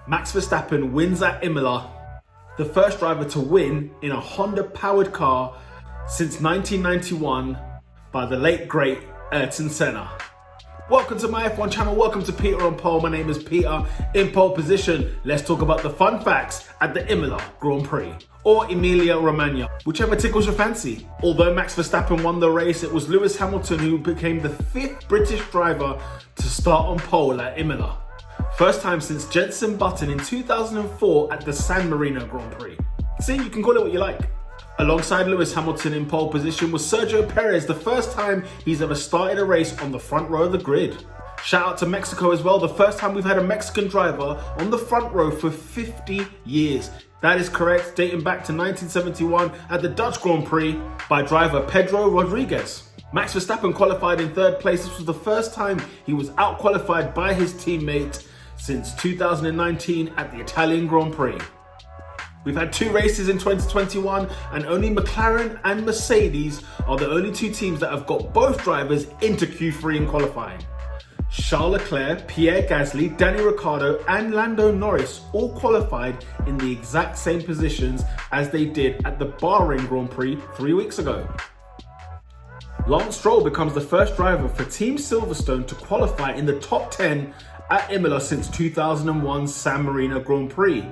Max Verstappen wins at Imola, the first driver to win in a Honda-powered car since 1991 by the late great Ayrton Senna. Welcome to my F1 channel, welcome to Peter on Pole. My name is Peter, in pole position. Let's talk about the fun facts at the Imola Grand Prix, or Emilia Romagna, whichever tickles your fancy. Although Max Verstappen won the race, it was Lewis Hamilton who became the 5th British driver to start on pole at Imola. First time since Jenson Button in 2004 at the San Marino Grand Prix. See, you can call it what you like. Alongside Lewis Hamilton in pole position was Sergio Perez, the first time he's ever started a race on the front row of the grid. Shout out to Mexico as well, the first time we've had a Mexican driver on the front row for 50 years. That is correct, dating back to 1971 at the Dutch Grand Prix by driver Pedro Rodriguez. Max Verstappen qualified in 3rd place. This was the first time he was out-qualified by his teammate since 2019 at the Italian Grand Prix. We've had 2 races in 2021 and only McLaren and Mercedes are the only 2 teams that have got both drivers into Q3 in qualifying. Charles Leclerc, Pierre Gasly, Danny Ricciardo and Lando Norris all qualified in the exact same positions as they did at the Bahrain Grand Prix 3 weeks ago. Lance Stroll becomes the first driver for Team Silverstone to qualify in the top 10 at Imola since 2001 San Marino Grand Prix,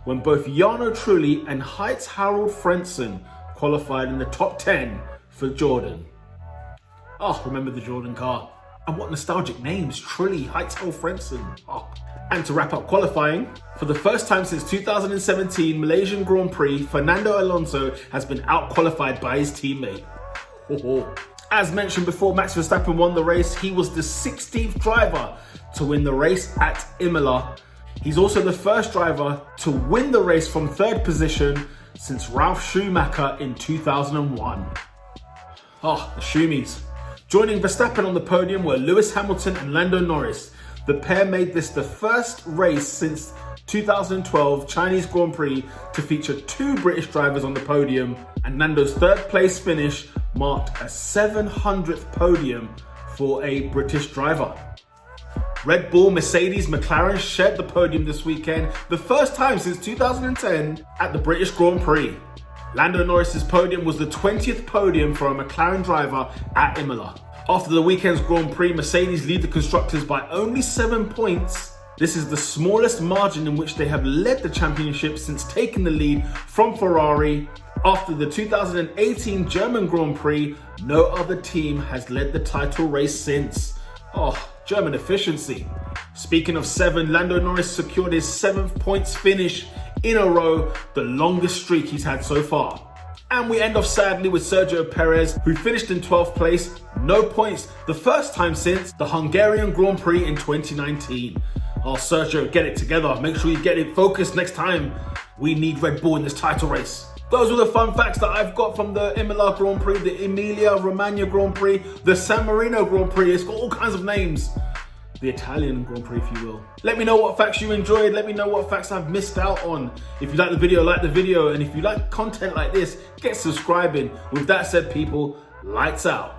when both Jarno Trulli and Heitz Harald Frentzen qualified in the top 10 for Jordan. Oh, remember the Jordan car. And what nostalgic names, Trulli, Heitz Harald Frentzen. Oh. And to wrap up qualifying, for the first time since 2017 Malaysian Grand Prix, Fernando Alonso has been out-qualified by his teammate. As mentioned before, Max Verstappen won the race. He was the 16th driver to win the race at Imola. He's also the first driver to win the race from 3rd position since Ralf Schumacher in 2001. Oh, the Schumies. Joining Verstappen on the podium were Lewis Hamilton and Lando Norris. The pair made this the first race since 2012 Chinese Grand Prix to feature 2 British drivers on the podium, and Nando's 3rd place finish marked a 700th podium for a British driver. Red Bull, Mercedes, McLaren shared the podium this weekend, the first time since 2010 at the British Grand Prix. Lando Norris's podium was the 20th podium for a McLaren driver at Imola. After the weekend's Grand Prix, Mercedes lead the constructors by only 7 points. This is the smallest margin in which they have led the championship since taking the lead from Ferrari. After the 2018 German Grand Prix, no other team has led the title race since. Oh, German efficiency. Speaking of 7, Lando Norris secured his 7th points finish in a row, the longest streak he's had so far. And we end off sadly with Sergio Perez, who finished in 12th place, no points, the first time since the Hungarian Grand Prix in 2019. Oh, Sergio, get it together. Make sure you get it focused next time. We need Red Bull in this title race. Those were the fun facts that I've got from the Imola Grand Prix, the Emilia Romagna Grand Prix, the San Marino Grand Prix. It's got all kinds of names. The Italian Grand Prix, if you will. Let me know what facts you enjoyed. Let me know what facts I've missed out on. If you like the video, like the video. And if you like content like this, get subscribing. With that said, people, lights out.